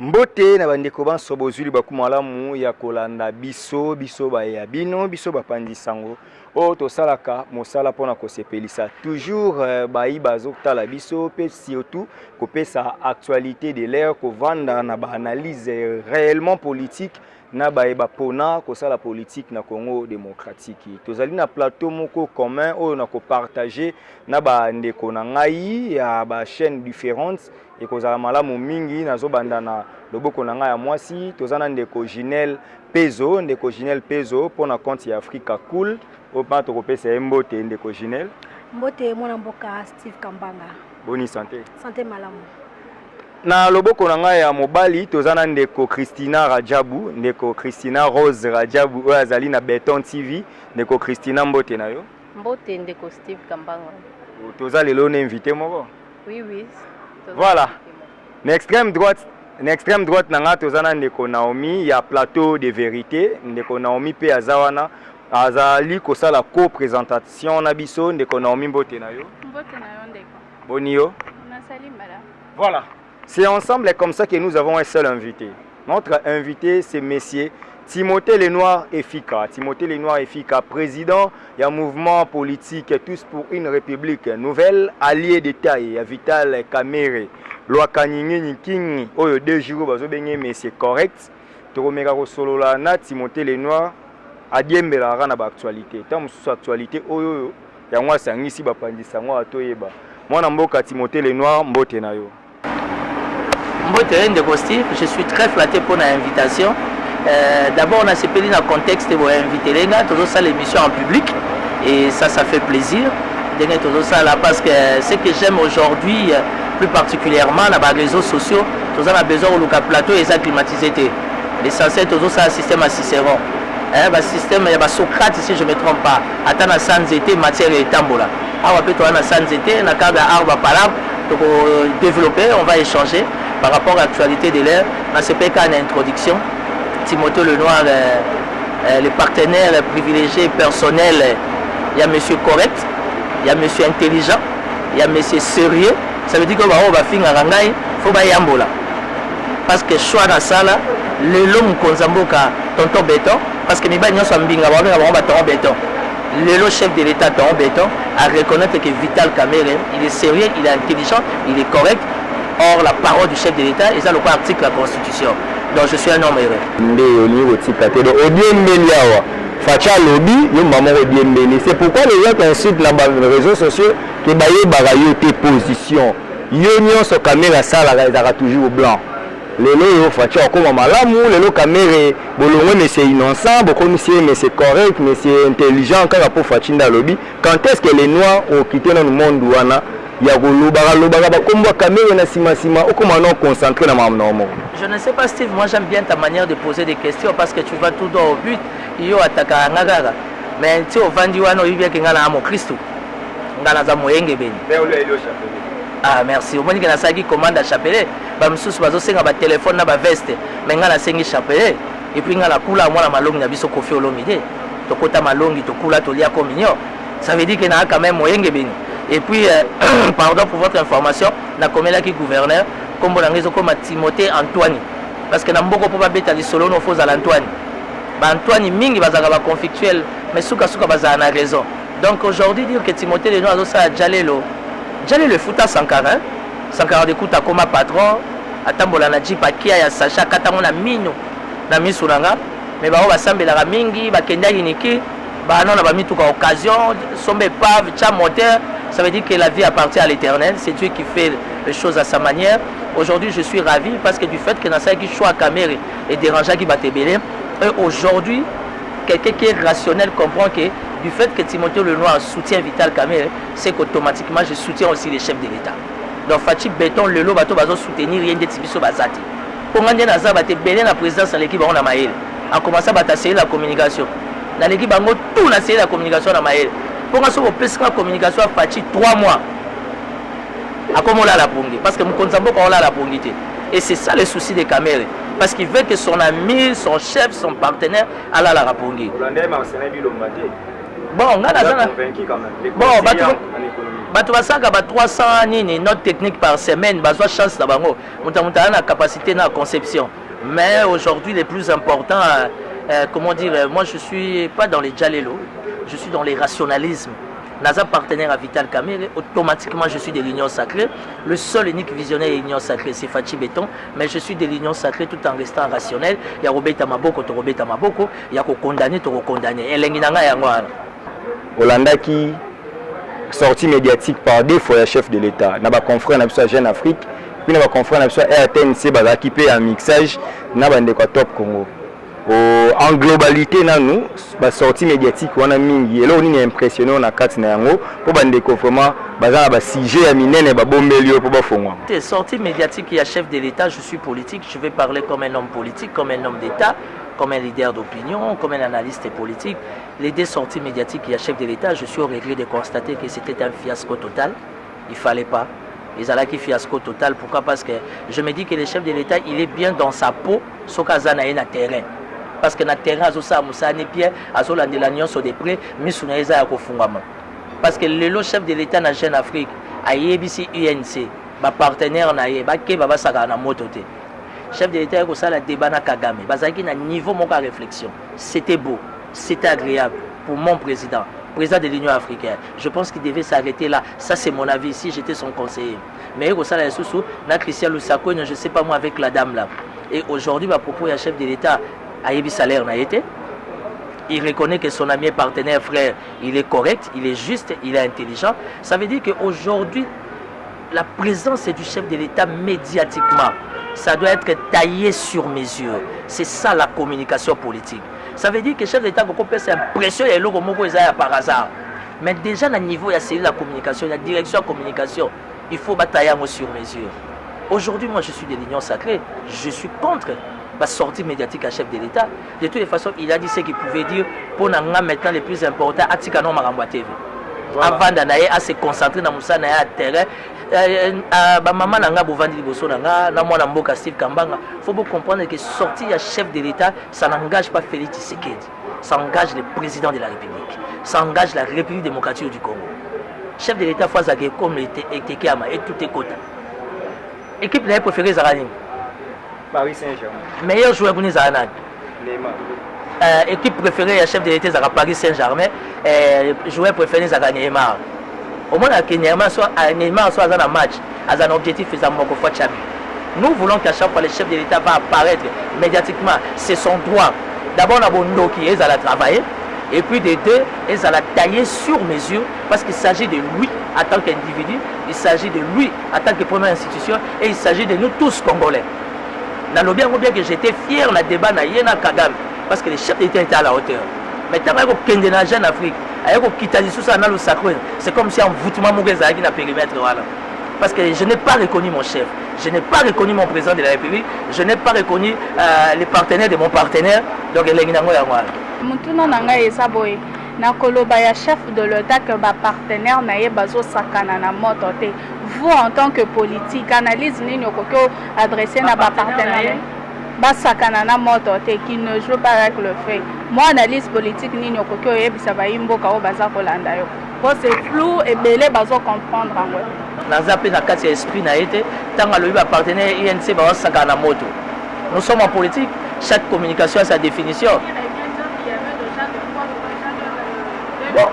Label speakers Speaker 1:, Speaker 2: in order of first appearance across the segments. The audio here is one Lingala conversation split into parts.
Speaker 1: Mbote na bandeko banso bozuli bakumalamu ya kolanda biso ba ya bino biso bapandi sango o to salaka mosala pona ko sepelisa toujours bayi bazotala biso pe surtout ko pesa actualité de l'air ko vanda na ba analyse réellement politique na ba pona ko sala politique na Congo démocratique tozali na plateau moko commun o na ko partager na ba ndeko na ngai ya ba chaîne différentes et kozala malamu mingi nazo bandana loboko na ngai ya mwasi tozana ndeko Ginel Pezo pona compte ya Africa Cool o pa to kopesa mbote ndeko Ginel
Speaker 2: mbote mwana mboka Steve Kambanga
Speaker 1: boni santé
Speaker 2: malamu
Speaker 1: na loboko na ngai ya mobali tozana ndeko Christina Rajabu ndeko Christina Rose Rajabu o azali na Beton TV ndeko Christina mbote na yo
Speaker 3: mbote ndeko Steve Kambanga
Speaker 1: toza lelo na invité moko
Speaker 3: oui
Speaker 1: voilà na extrême droite nanga tozana ndeko Naomi ya plateau de vérité ndeko Naomi pe azawana azali kosala co-présentation na biso ndeko Naomi mbote na yo
Speaker 3: ndeko
Speaker 1: boni yo
Speaker 3: nasali mbala.
Speaker 1: Voilà, c'est ensemble comme ça que nous avons un seul invité. Notre invité c'est monsieur Timothée Lenoir Efika. Timothée Lenoir Efika, président du mouvement politique Tous pour une République Nouvelle, allié de taille à Vital Kamerhe. Loi Kaningé Niking, oyo 2 jours bazo benye mais c'est correct. Toromeka ko solola na Timothée Lenoir adiembela rana ba actualité. Tant sur actualité oyo ya ngwa sangisi ba pandisa ngwa atoyeba. Mwana mboka Timothée Lenoir mbote na yo.
Speaker 4: Mbote ndeko Steve, je suis très flatté pour l'invitation. D'abord, on a séparé dans le contexte de inviter les gars, toujours ça l'émission en public et ça fait plaisir. Toujours ça là parce que ce que j'aime aujourd'hui, plus particulièrement dans les réseaux sociaux, tout ça on a besoin de plateau et ça climatisé. L'essentiel toujours ça système à Cicéron. Système il y a Socrate si je me trompe pas. Attends sans été matière et tambola. Ah on peut toi na sans été na cadre arbre palabre donc développer, on va échanger par rapport à l'actualité de l'air. On s'est pas en introduction. Timothée Lenoir, les partenaires privilégiés personnels, il y a monsieur correct, il y a monsieur intelligent, il y a monsieur sérieux. Ça veut dire que va finir à Rangaï, faut pas y ambola. Parce que choix dans ça là, le long konzamboka tonton béton, parce que niba nyo sambinga ba tonton béton. Le chef de l'État tonton béton à reconnaître que Vital Kamerhe, il est sérieux, il est intelligent, il est correct. Or la parole du chef de l'État, et ça le quoi article de la Constitution. Donc je suis un homme heureux.
Speaker 1: C'est pourquoi les gens qui insultent les réseaux sociaux qui baillent tes positions. Union sur caméra ça la toujours au blanc. Les lots Facha comme malamu, les lots caméra bolongwe mais c'est innocent, beaucoup mais c'est correct, mais c'est intelligent quand pour Fachinda lobby. Quand est-ce que les noirs ont quitté dans le monde ouana? Je
Speaker 4: ne sais pas Steve, moi j'aime bien ta manière de poser des questions parce que tu vas tout droit au but. Mais tu as vendu Christ. Ah merci. Au moins que na commande à chapelet, ba msusu bazo senga ba téléphone na ba veste, mais ngala sengi chapelet et puis ngala kula moi la malongi na biso kofi olomide. To kota malongi to kula to lia communion. Ça veut dire que na quand même moyenge beni. Et puis, pardon pour votre information, na komela ki gouverneur, comme comme Timothée Antoine. Parce que na mboko pour pas bêta di solo no faux à l'Antoine. Ba Antoine mingi bazaka ba conflictuel, mais souka baza na raison. Donc aujourd'hui dire que Timothée Lenoir azo sa Jalelo. Jalelo le futa Sankara, Sankara de kuta comme patron, atambola na jipa kia ya Sacha katango na mino na misuranga, mais ba ba sambela mingi ba kenda iniki. Bah non, on a mis toute occasion, sommet pave, tcha moteur, ça veut dire que la vie appartient à l'Éternel, c'est Dieu qui fait les choses à sa manière. Aujourd'hui, je suis ravi parce que du fait que Nassai qui choisit Kamerhe et dérangeant qui bat belé, et aujourd'hui, quelqu'un qui est rationnel comprend que du fait que Timothée Lenoir soutient Vital Kamerhe, c'est qu'automatiquement je soutiens aussi les chefs de l'État. Donc Fatih Béton, le lot bateau bazo soutenir rien de Tibiso Bazati. Pour gagner Naza batte belé la présidence de l'équipe on a maïl. A commencé à batailler la communication. Dans l'équipe, tout a essayé la communication dans Maël. Pour que la communication a fait 3 mois. À comment on l'a la pongue. Parce que mon compte on l'a la pongue. Et c'est ça le souci des Kamerhe. Parce qu'il veut que son ami, son chef, son partenaire, aille la pongue. Bon, on a
Speaker 1: convaincu quand même.
Speaker 4: Bon, bato basaka ba 300 nini note technique par semaine, bazwa chance na bango. Muta na capacité na conception. Mais aujourd'hui les plus importants comment dire, moi je suis pas dans les Jalelo, je suis dans les rationalismes. Naza partenaire à Vital Kamerhe, automatiquement je suis de l'Union Sacrée. Le seul unique visionnaire de l'Union Sacrée c'est Fachi Béton, mais je suis de l'Union Sacrée tout en restant rationnel. Il y a Robeta Maboko, to Robeta Maboko, il y a condamné, to condamné. Elengi nanga yango wana.
Speaker 1: Olanda qui sortie médiatique par défaut le chef de l'État. N'a pas confrère na biso Jeune Afrique, puis n'a pas confrère na biso RTNC ba équipé en mixage na bande ko Top Congo. En globalité nous ba sortie médiatique wana mingi elo ni impressionné na kati na yango po bande ko vraiment bazana ba sujet ya minene ba bombelio po ba fongwa.
Speaker 4: Sortie médiatique il y a chef de l'État, je suis politique, je vais parler comme un homme politique, comme un homme d'État, comme un leader d'opinion, comme un analyste politique. Les deux sorties médiatiques il y a chef de l'État, je suis au regret de constater que c'était un fiasco total. Il fallait pas. Ils allaient qui fiasco total. Pourquoi? Parce que je me dis que le chef de l'État il est bien dans sa peau, so kazana na terrain. Parce que na terrain azosa musani pierre azolandela nyonso de près misuna eza ya kofungama. Parce que le chef de l'État na Jeune Afrique ayebisi UNC ba partenaire na ye ba ke ba saka na moto te. Chef de l'État ko sala débat na Kagame bazaki na niveau mon réflexion. C'était beau, c'était agréable pour mon président de l'Union africaine. Je pense qu'il devait s'arrêter là. Ça c'est mon avis si j'étais son conseiller. Mais ko sala sous na Christian Lusako, je sais pas moi avec la dame là. Et aujourd'hui à propos du chef de l'État Ayebi salaire n'a été. Il reconnaît que son ami partenaire frère, il est correct, il est juste, il est intelligent. Ça veut dire qu'aujourd'hui, la présence du chef de l'État médiatiquement, ça doit être taillé sur mesure. C'est ça la communication politique. Ça veut dire que le chef de l'État peut s'impressionner et l'autre mot par hasard. Mais déjà, à niveau, il y a celui de la communication, la direction de la communication. Il faut batailler sur mesure. Aujourd'hui, moi, je suis de l'Union Sacrée. Je suis contre la sortie médiatique à chef de l'État. De toutes les façons, il a dit ce qu'il pouvait dire pour nous maintenant le plus important à Tikano Maramba TV. Avant d'aller à se concentrer dans Moussa na terrain, maman nanga bovandi liboso nanga na mwana mboka Steve Kambanga. Faut bien comprendre que sortie à chef de l'État, ça n'engage pas Félix Tshisekedi, ça engage le président de la République, ça engage la République démocratique du Congo. Chef de l'État fois zake comme était Kama et tout est quota. Équipe n'a préféré Zarani.
Speaker 1: Paris Saint-Germain.
Speaker 4: Meilleur joueur pour nous Zarani.
Speaker 1: Neymar.
Speaker 4: Équipe préférée à chef de l'État à Paris Saint-Germain, joueur préféré à Neymar. Au moins Neymar soit dans un match, à un objectif faisant mon fois Tchabi. Nous voulons qu'à chaque fois le chef de l'État va apparaître médiatiquement, c'est son droit. D'abord on a Bondo qui est à la travailler, et puis de deux, ils à la tailler sur mesure, parce qu'il s'agit de lui en tant qu'individu, il s'agit de lui en tant que première institution, et il s'agit de nous tous Congolais. Dans le bien que j'étais fier dans le débat na Yena Kagame, parce que le chef d'État était à la hauteur. Mais tant que Kende na Jeune Afrique, c'est comme si un voûtement mourait dans le périmètre. Parce que je n'ai pas reconnu mon chef, je n'ai pas reconnu mon président de la République, je n'ai pas reconnu les partenaires de mon partenaire. Donc, il y a
Speaker 3: na koloba ya chef de l'État que ba partenaire na ye bazo sakana na moto te. Vous en tant que politique analyse nini okoko adresser na ba partenaire ba sakana na moto te qui ne joue pas avec le fait. Moi analyse politique nini okoko yebisa ba imboka o baza kolanda yo. Bon c'est flou et belé bazo comprendre en vrai.
Speaker 4: Na zape na kati esprit na été tant le ba partenaire INC ba sakana moto. Nous sommes en politique, chaque communication a sa définition. Bon.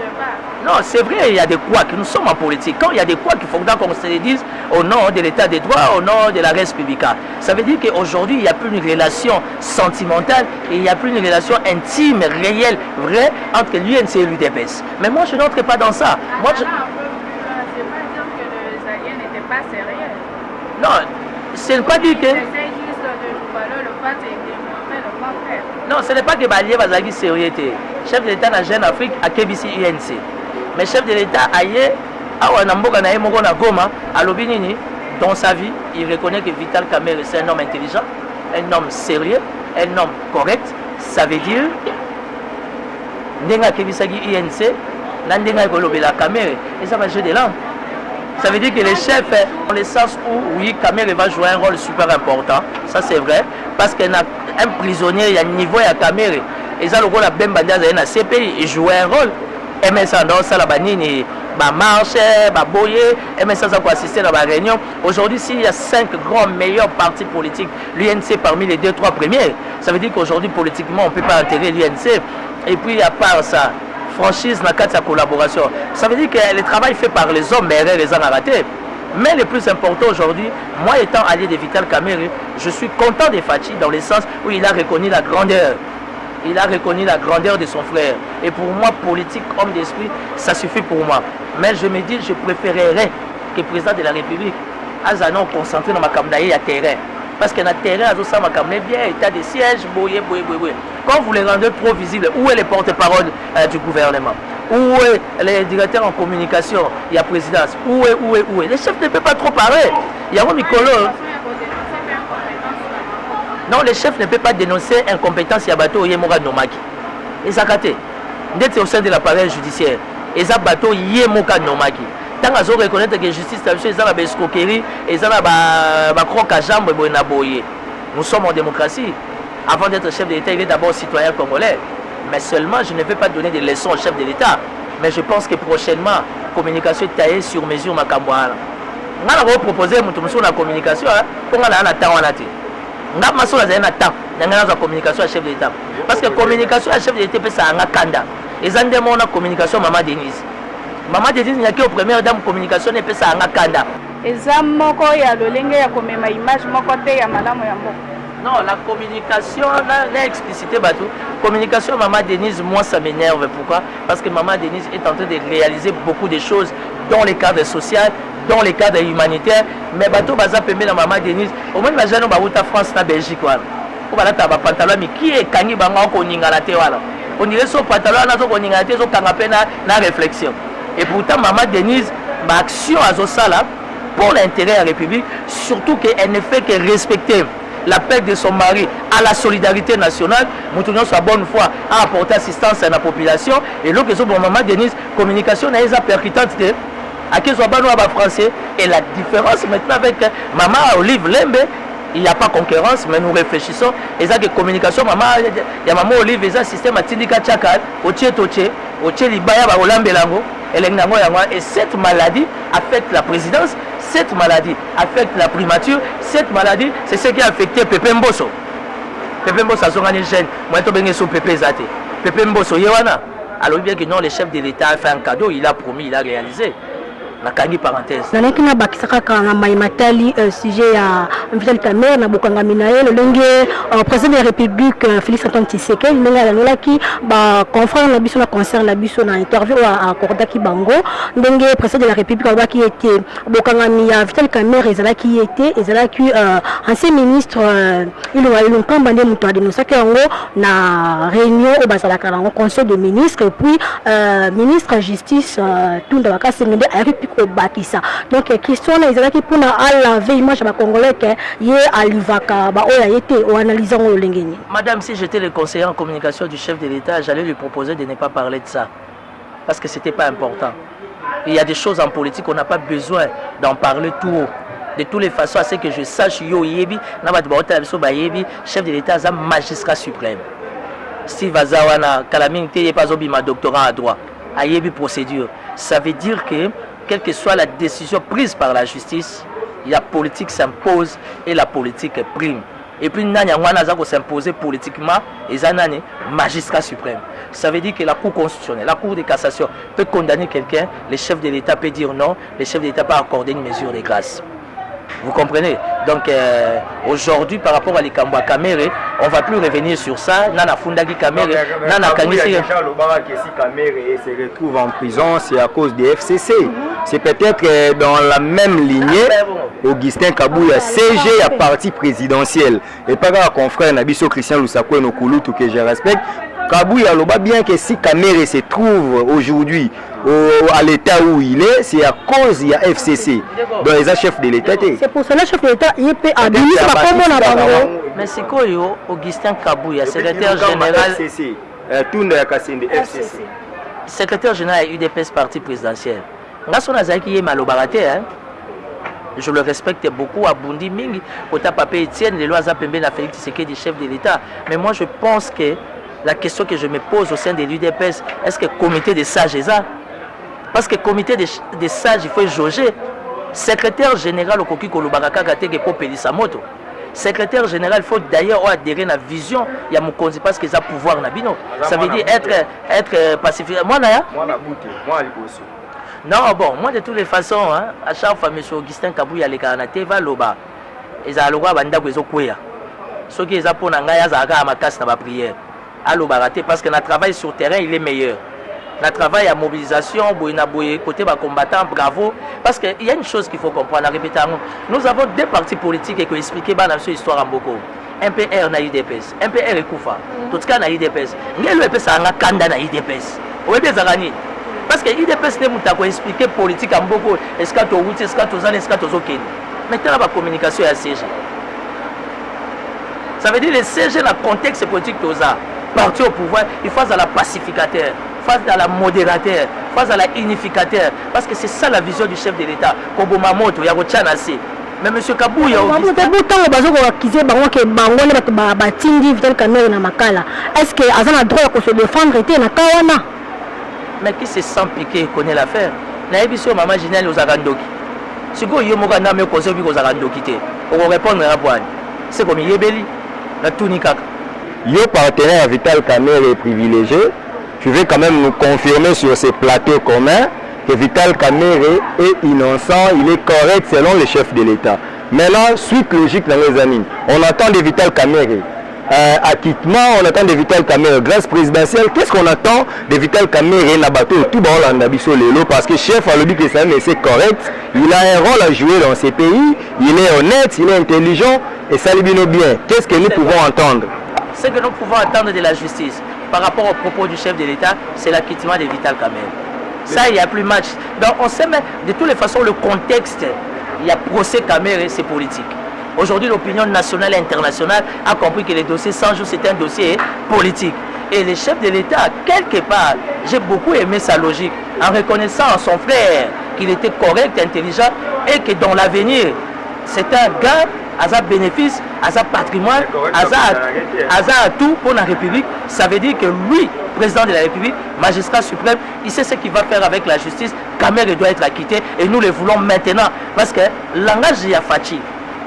Speaker 4: Non, c'est vrai, il y a des couacs, nous sommes en politique. Quand il y a des couacs, il faut qu'on se le dise au nom de l'état de droit, au nom de la res publica. Ça veut dire qu'aujourd'hui, il n'y a plus une relation sentimentale et il n'y a plus une relation intime, réelle, vraie entre l'UNC et l'UDPS. Mais moi, je n'entre pas dans ça. Moi, je...
Speaker 3: C'est pas dire que les alliés n'étaient pas sérieux.
Speaker 4: Non, c'est pas dire que...
Speaker 3: C'est juste de valoir le fait et démontrer le contraire.
Speaker 4: Non, ce n'est pas que Balié Bazagi sérieux. Chef de l'État na Jeune Afrique à KBC UNC. Mais chef de l'État aïe, dans sa vie, il reconnaît que Vital Kamerhe c'est un homme intelligent, un homme sérieux, un homme correct. Ça veut dire Nenga Kebisagi INC, Nandenga Golobela Kamerhe, et ça va jouer des langues. Ça veut dire que les chefs, dans le sens où oui, Kamerhe va jouer un rôle super important, ça c'est vrai, parce qu'un prisonnier, il y a un niveau à Kamerhe, et ça le rôle à Bembandia dans CPI, il joue un rôle. MSA dans ça la banini ba marche ba boyer MSA ça pour assister à la réunion. Aujourd'hui s'il y a 5 grands meilleurs partis politiques, l'UNC parmi les 2-3 premiers, ça veut dire qu'aujourd'hui politiquement on peut pas enterrer l'UNC. Et puis à part ça, franchise dans cadre de sa collaboration, ça veut dire que le travail fait par les hommes mais les en a raté. Mais le plus important aujourd'hui, moi étant allié de Vital Kamerhe, je suis content de Fachi dans le sens où il a reconnu la grandeur. Il a reconnu la grandeur de son frère. Et pour moi, politique, homme d'esprit, ça suffit pour moi. Mais je me dis, je préférerais que le président de la République Azanon concentré dans ma campagne à terrain. Parce que dans le terrain, ça m'a bien état de siège, boyer. Quand vous les rendez trop visibles, où est le porte-parole du gouvernement? Où est le directeur en communication? Il y a présidence. Où est? Les chefs ne peuvent pas trop parler. Il y a un micolo. Non, les chefs ne peuvent pas dénoncer incompétence. Il y a bateau, il y a Moura Nomaki. Et ça a été au sein de l'appareil judiciaire. Et ça bateau, il y a Moura Nomaki. Tant qu'ils ont reconnaître que la justice, ils ont la escroquerie, ils ont la croque à jambe, nous sommes en démocratie. Avant d'être chef de l'État, il est d'abord citoyen congolais. Mais seulement, je ne vais pas donner des leçons au chef de l'État. Mais je pense que prochainement, la communication est taillée sur mesure. On va proposer la communication pour la communication à chef de l'État. Parce que la communication à chef de l'État, c'est un kanda. Et ça, c'est la communication Maman Denise. Maman Denise, il y a que la première dame communication, c'est un kanda.
Speaker 3: Et ça, il y a le lien, il y a comme image, il y a madame.
Speaker 4: Non, la communication, là, explicité, la communication Maman Denise, moi ça m'énerve. Pourquoi? Parce que Maman Denise est en train de réaliser beaucoup de choses dans les cadres sociaux, dans les cadres humanitaires. Mais bateau baza pembe na Maman Denise, au moins les gens en France, na Belgique, on va là pantalon, mais qui est kangi banga ko ningala te wala. On dirait son pantalon na ko ningala te so kangape na réflexion. Et pourtant Maman Denise, ma action à Zosala pour l'intérêt de la République, surtout qu'elle ne fait que respecter l'appel de son mari à la solidarité nationale, nous tenons sa bonne foi à apporter assistance à la population. Et l'autre question pour Maman Denise, communication n'est pas percutante. À qui soit français. Et la différence maintenant avec Maman Olive Lembe, il n'y a pas concurrence, mais nous réfléchissons. Et ça que communication, Maman, il y a Maman Olive, il y a un système à Tindika Tchakal, au Libaya, au Lambelango. Et cette maladie affecte la présidence, cette maladie affecte la primature, cette maladie, c'est ce qui a affecté Pepe Mbosso. Pepe Mbosso a son gène, moi je suis sur Pepe Zate. Pepe Mbosso, alors bien que non, le chef de l'État a fait un cadeau, il a promis, il a réalisé. Nakangi parenthèse.
Speaker 2: Nalaki na bakisaka kanga maimatali sujet ya Vital Kamerhe na bokangami na ye lolenge président de la République Félix Antoine Tshisekedi ndenge alobaki ba confrère na biso na concert na biso na interview akordaki bango ndenge président de la République alobaki ete bokangami ya Vital Kamerhe ezalaki ancien ministre Ilunga Nkamba nde muto adenosaki yango na réunion au bazalaka nango conseil de ministres et puis ministre justice Tunda Bakasengende ayaki bakisa. Donc question na ezalaki pour na laver image ba congolais que ye alivaka ba oya yete o analysant o lengeni.
Speaker 4: Madame, si j'étais le conseiller en communication du chef de l'État, j'allais lui proposer de ne pas parler de ça parce que c'était pas important. Il y a des choses en politique, on n'a pas besoin d'en parler tout haut. De toutes les façons, à ce que je sache, yo yebi na ba biso ba yebi chef de l'État za magistrat suprême. Steve Azawana Kalamine te pas obima doctorat à droit. A yebi procédure. Ça veut dire que quelle que soit la décision prise par la justice, la politique s'impose et la politique prime. Et puis, il s'imposer politiquement et Zanane, magistrat suprême. Ça veut dire que la Cour constitutionnelle, la Cour de cassation peut condamner quelqu'un, le chef de l'État peut dire non, le chef de l'État peut accorder une mesure de grâce. Vous comprenez? Donc aujourd'hui, par rapport à l'Ikambwa Kamerhe, on ne va plus revenir sur ça. Nana Fundagi Kamerhe, Nana Kangisi.
Speaker 1: Kamerhe se retrouve en prison, c'est à cause des FCC. C'est peut-être dans la même lignée. Augustin Kabouya, CG à parti présidentiel. Et pas grave, confrère Nabiso Christian Lusako et Nokulutu que je respecte. Kabouya loba bien que si Kamerhe se trouve aujourd'hui à l'état où il est, c'est à cause il y a FCC. Donc les chefs de l'État.
Speaker 2: C'est pour cela chef de l'État il peut administrer comme on a bango.
Speaker 4: Mais c'est quoi Augustin Kabouya, secrétaire général
Speaker 1: FCC. Tunda ya Kasende FCC.
Speaker 4: Secrétaire général UDPS parti présidentiel. Ngaso nazaki ye malobaraté hein. Je le respecte beaucoup à Bundi Mingi, Kota Papé Etienne, les lois Zapembe na Félix Tshisekedi chef de l'État. Mais moi je pense que la question que je me pose au sein de l'UDPS, est-ce que le comité des sages est ça? Parce que le comité des sages, il faut jauger. Secrétaire général au Koki Kolobaka Gateke pour Pélissamoto. Secrétaire général, il faut d'ailleurs adhérer à la vision. Il y a mon conseil parce qu'ils ont pouvoir. Ça veut dire être pacifique. Moi, non, bon, moi de toutes les façons, hein, à chaque fois, M. Augustin Kabou, il y a les Kanate, va là-bas. Ils ont le droit de ceux qui ont pour Nangaya, ils ont ma casse dans ma prière. Parce que notre travail sur terrain, il est meilleur. Notre travail à mobilisation, côté combattant, bravo. Parce qu'il y a une chose qu'il faut comprendre, nous avons deux partis politiques qui ont expliqué notre histoire en beaucoup. MPR na IDPS, MPR et Koufa. Tout ce cas na IDPS. Nous avons fait un candidat na IDPS. Parce que l'IDPS n'a expliqué politique en beaucoup. Est-ce que tu as 8, est-ce que tu as 1, est-ce que tu as 15. Maintenant, la communication est à CG. Ça veut dire que le CG, dans le contexte politique, parti au pouvoir, il faut la pacificateur, face à la modérateur, face à la unificateur. Parce que c'est ça la vision du chef de l'État. Kobomamoto, Yagochanasi. Mais M. Kabou, il y a
Speaker 2: est-ce qu'il a le droit de se défendre?
Speaker 4: Mais qui se sent piqué connaît l'affaire? Naïbiso, maman Ginelle aux Arandoki. Si vous avez un conseil aux Arandoki, on va répondre à la c'est comme Yébeli, la Tunikak.
Speaker 1: Yo partenaire Vital Kamerhe est privilégié. Je vais quand même nous confirmer sur ces plateaux communs que Vital Kamerhe est innocent, il est correct selon les chefs de l'État. Maintenant, suite logique dans les amis, on attend de Vital Kamerhe. Acquittement, on attend de Vital Kamerhe. Grâce présidentielle, qu'est-ce qu'on attend de Vital Kamerhe Nabato tout bas en Abisso Lelo? Parce que chef a le dit que c'est correct, il a un rôle à jouer dans ces pays, il est honnête, il est intelligent et ça lui bien. Qu'est-ce que nous pouvons entendre?
Speaker 4: Ce que nous pouvons attendre de la justice par rapport aux propos du chef de l'État, c'est l'acquittement de Vital Kamerhe. Ça, il n'y a plus match. Donc, on sait, mais de toutes les façons, le contexte, il y a procès Kamerhe, c'est politique. Aujourd'hui, l'opinion nationale et internationale a compris que le dossier 100 jours, c'est un dossier politique. Et le chef de l'État, quelque part, j'ai beaucoup aimé sa logique, en reconnaissant à son frère qu'il était correct, intelligent, et que dans l'avenir, c'est un gars à sa bénéfice, à sa patrimoine, à sa tout pour la République. Ça veut dire que lui, président de la République, magistrat suprême, il sait ce qu'il va faire avec la justice. Kamerhe doit être acquitté et nous le voulons maintenant. Parce que langage il y a Fachi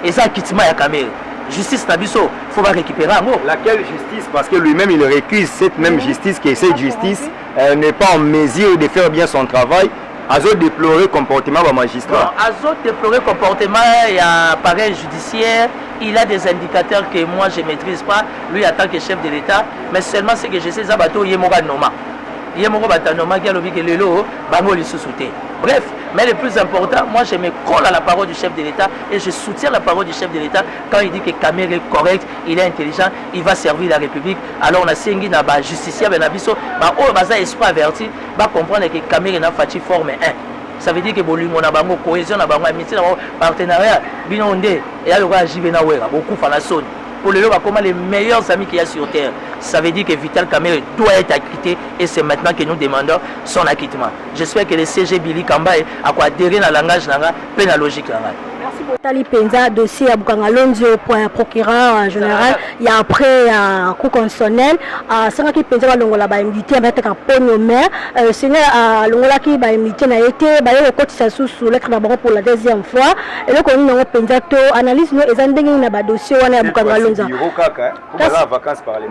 Speaker 4: et ça acquittement il y a Kamerhe. Justice Nabiso, il faut récupérer un mot.
Speaker 1: Laquelle justice? Parce que lui-même il récuse cette même justice, que cette justice n'est pas en mesure de faire bien son travail. Azo déplorer le comportement du magistrat.
Speaker 4: Azo déplorer le comportement, il y a appareil judiciaire, il a des indicateurs que moi je ne maîtrise pas, lui en tant que chef de l'État, mais seulement ce que je sais, c'est que il y a Noma. Il y a Noma qui a le Lelo, Bango les sous-souté. Bref, mais le plus important, moi je me colle à la parole du chef de l'État et je soutiens la parole du chef de l'État quand il dit que Kamerhe est correct, il est intelligent, il va servir la République. Alors on a Sengi na ba justicier ben abiso, ba o baza espoir averti, ba comprendre que Kamerhe na Fachi forme 1. Ça veut dire que bolingo na bango cohésion na bango amitié na partenariat binonde et alors va jibe na wera beaucoup fa la sonne. Pour le lot, comment les meilleurs amis qu'il y a sur terre. Ça veut dire que Vital Kamerhe doit être acquitté et c'est maintenant que nous demandons son acquittement. J'espère que le CG Billy Kambaye a quoi adhérer dans le langage, dans la logique.
Speaker 2: Merci beaucoup. Tali Penza, dossier à Bukangalonzo pour un procureur général. Il y a après un coup constitutionnel. C'est un qui Penza va l'ongola ba invité à mettre un pognon maire. C'est un l'ongola qui va invité n'a été. Bah il y a côté ça sous lettre d'abord pour la deuxième fois. Et là quand nous avons Penza to analyse nous les endings na ba dossier on a Bukangalonzo.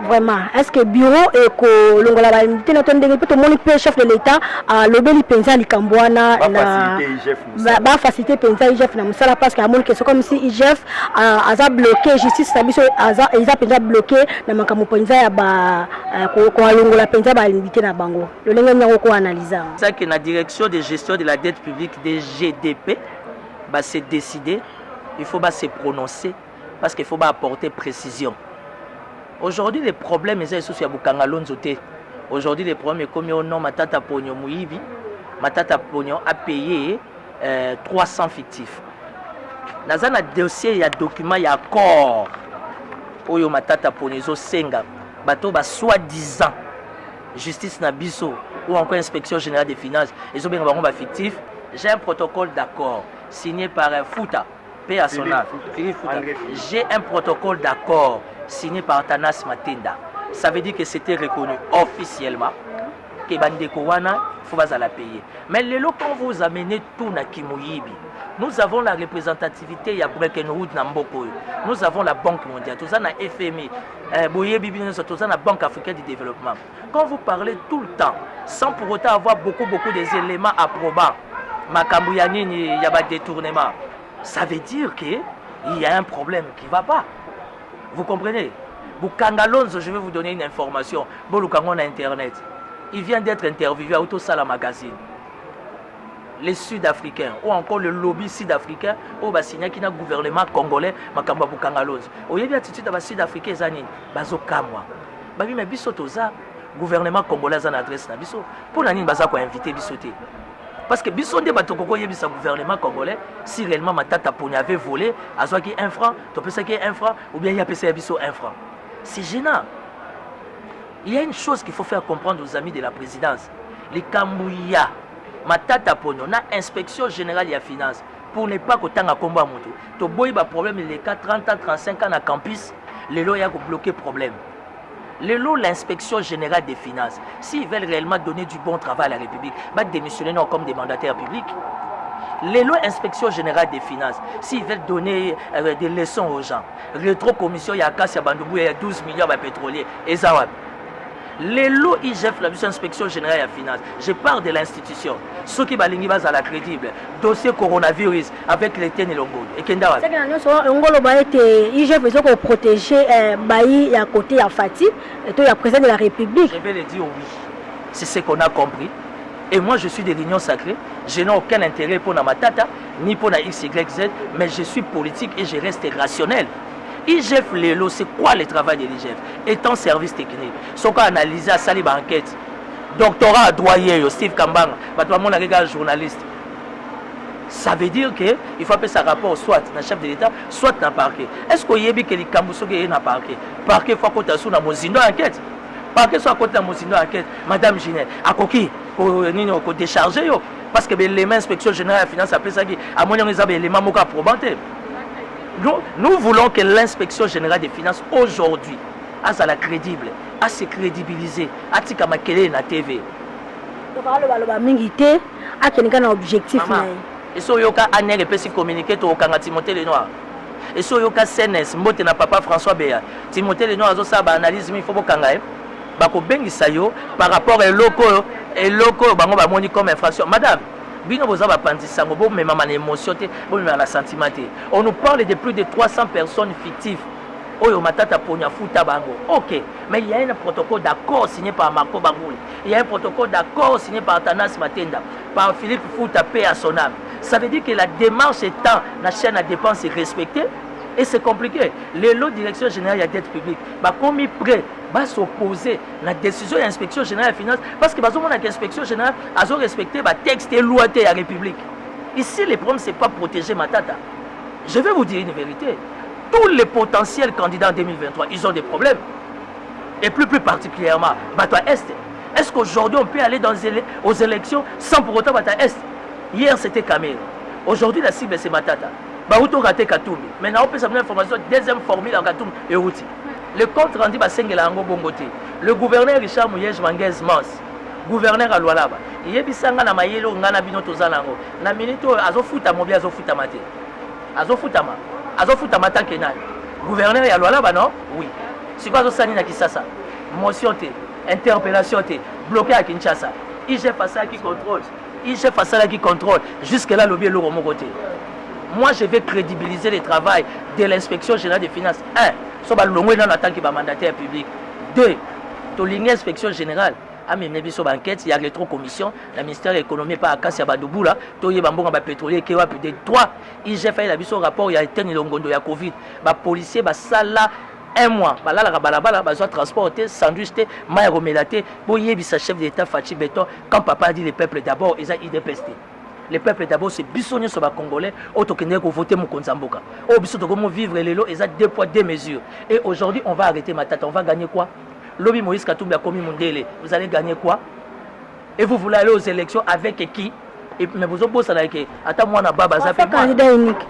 Speaker 2: Vraiment. Est-ce que bureau et que l'ongola ba invité n'a tendé peut-être mon chef de l'État à l'obéli Penza Likambwana na ba faciliter Penza IGF na musala parce que c'est comme si IGF a bloqué justice a bloqué na makambo penza ya ba ko alongola penza ba limité na bango le ndenge nyako ko analyser
Speaker 4: ça que la direction de gestion de la dette publique des GDP va se décider, il faut se prononcer parce qu'il faut apporter précision. Aujourd'hui les problèmes c'est sous ya Bukangalonzo te. Aujourd'hui les problèmes comme au nom Matata Pogno Muibi, Matata Pogno a payé 300 fictifs. Dans un dossier, il y a document, il y a accord. Oyo Matata Ponizo Senga, bateau ba soi-disant justice Nabiso ou encore inspection générale des finances. Ils ont bien un fictif. J'ai un protocole d'accord signé par Fouta, paix à son âme. J'ai un protocole d'accord signé par Tanas Matinda. ça veut dire que c'était reconnu officiellement que Bandeko wana faut pas la payer. Mais les lots quand vous amenez tout na Kimoyibi, nous avons la représentativité ya Bretton Woods na Mboko. Nous avons la Banque mondiale, tout ça na FMI, Boyebi tout ça na Banque africaine du développement. Quand vous parlez tout le temps sans pour autant avoir beaucoup des éléments approbants, makambu ya nini ya ba détournement, ça veut dire que il y a un problème qui va pas. Vous comprenez? Bukangalonzo, je vais vous donner une information. Bolukangon a internet. Il vient d'être interviewé à Autosala Magazine. Les Sud-Africains, ou encore le lobby sud-africain, ou Basigna qui n'a gouvernement congolais, Makamba Bukangalonzo. Au lieu d'attitude à Sud-Africains, Zani, Bazo Kamwa. Babi, mais Bissotoza, gouvernement congolais, Zan adresse na Bisso. Pour l'année, Baza quoi invité Bissoté. Parce que Bisson de Batokoko Yebisa gouvernement congolais, si réellement Matata Pony avait volé, à soit qui 1 franc, tu peux ça qui est 1 franc, ou bien il y a PCA Bisso 1 franc. C'est gênant. Il y a une chose qu'il faut faire comprendre aux amis de la présidence. Les Kambouya, Matata Pony, on a inspection générale des finances pour ne pas que tant à combat moto. Tu boy ba problème les cas 30 ans, 35 ans à campus, les lois y a bloqué problème. Les lots, l'inspection générale des finances, s'ils veulent réellement donner du bon travail à la République, va démissionner non comme des mandataires publics. Les lots, inspection générale des finances, s'ils veulent donner des leçons aux gens, rétro-commission, il y a Kassia Bandoubou, il y a 12 millions de pétroliers, et ça va. Les lots IGF, la inspection générale des finances, je parle de l'institution. Ceux qui balingi basent à la crédible, dossier coronavirus avec les TN et l'Ongo. Et Kenda.
Speaker 2: C'est que nous avons IGF pour protéger Baï à côté à Fatih, et tout, il y a président de la République.
Speaker 4: Je vais le dire oui. C'est ce qu'on a compris. Et moi, je suis de l'Union sacrée. Je n'ai aucun intérêt pour ma tata, ni pour la XYZ, mais je suis politique et je reste rationnel. IGF Lelo, c'est quoi le travail de l'IGF? Étant service technique, ce qu'on a analysé à Sali Banquette, doctorat à Doyer, Steve Kambang, mon regard journaliste. Ça veut dire qu'il faut appeler ça rapport soit dans le chef de l'État, soit dans le parquet. Est-ce qu'il y a des Kambousso qui est dans le parquet? Parquet, il faut qu'on t'assoue dans mon zindo enquête. Parquet, soit qu'on t'assoue dans mon zindo enquête. Madame Ginette, à qui pour décharger, parce que les mains inspection générale de la finance appellent ça qui, à mon avis, les mains moka probantés. Nous voulons que l'inspection générale des finances aujourd'hui a la crédible, a se crédibiliser, a tika makele na TV.
Speaker 2: Donc alors mingité a quelqu'un objectif là.
Speaker 4: Et so yoka aner epesi communiquer to okanga Timothée Lenoir. Et so yoka CNS mbote na papa François Béa. Timothée Lenoir azo sa ba analyse mi faut bokanga ba ko bengisa yo par rapport et loko bango ba moni comme infraction. Madame Bino Bozaba Pandisango, bon, mais maman émotion, bon, mais la sentimenté. On nous parle de plus de 300 personnes fictives. Oh, matata ponya futa bango. Ok, mais il y a un protocole d'accord signé par Marco Bangouli. Il y a un protocole d'accord signé par Tanas Matenda, par Philippe Fouta, paix à son âme. Ça veut dire que la démarche étant, la chaîne à dépenses est respectée. Et c'est compliqué. Les lots de direction générale de la dette publique, comme ils prêt, va s'opposer à la décision de l'inspection générale des finances parce que l'inspection générale a respecté le texte et loi de la République. Ici, le problème, ce n'est pas protéger ma tata. Je vais vous dire une vérité. Tous les potentiels candidats en 2023, ils ont des problèmes. Et plus particulièrement, Batoa Est. Est-ce qu'aujourd'hui, on peut aller aux élections sans pour autant Batoa Est? Hier, c'était Kamel. Aujourd'hui, la cible, c'est ma tata. Maintenant, on peut savoir l'information, deuxième formule en Katoum et Routi. Le compte rendu à Sengelango Bongote. Le gouverneur Richard Mouyej Manguez Mans, gouverneur à Lualaba. Il y a bisanga na mayelo ngana bino tozalango. Na minito azofuta mobi azofuta mate. Azofuta mata kenal. Gouverneur à Lualaba non? Oui. C'est quoi azosani na Kisasa? Motion té, interpellation té, bloqué à Kinshasa. IGF Fassala qui contrôle. IGF Fassala qui contrôle. Jusque là lobby le romo côté. Moi, je vais crédibiliser le travail de l'inspection générale des finances. 1. So ba longwe na tant que ba mandataire public. 2. To ligne inspection générale. A mené biso banquette, il y a rétro-commission, le ministère de l'économie par Akassia Bandoubou to yeba mbonga ba pétrolier qui wa plus de 3. IGF a biso rapport il y a été longondo ya Covid. Ba policier ba sala 1 mois. Ba la balabala ba zo transporter sandwich té maïromelaté pour yebisa chef d'état Fachi Beton quand papa a dit le peuple d'abord ils a IDPST. Le peuple d'abord c'est bisonné sur les Congolais, autour ko voter mon Konzamboka. Au biso to comment vivre les lots, ils ont 2 poids 2 mesures. Et aujourd'hui, on va arrêter ma tata, on va gagner quoi? Lobby Moïse Katumbi a commis Mondele, vous allez gagner quoi? Et vous voulez aller aux élections avec qui? Et mais vous avez besoin avec attends moi na baba ça fait
Speaker 2: candidat unique.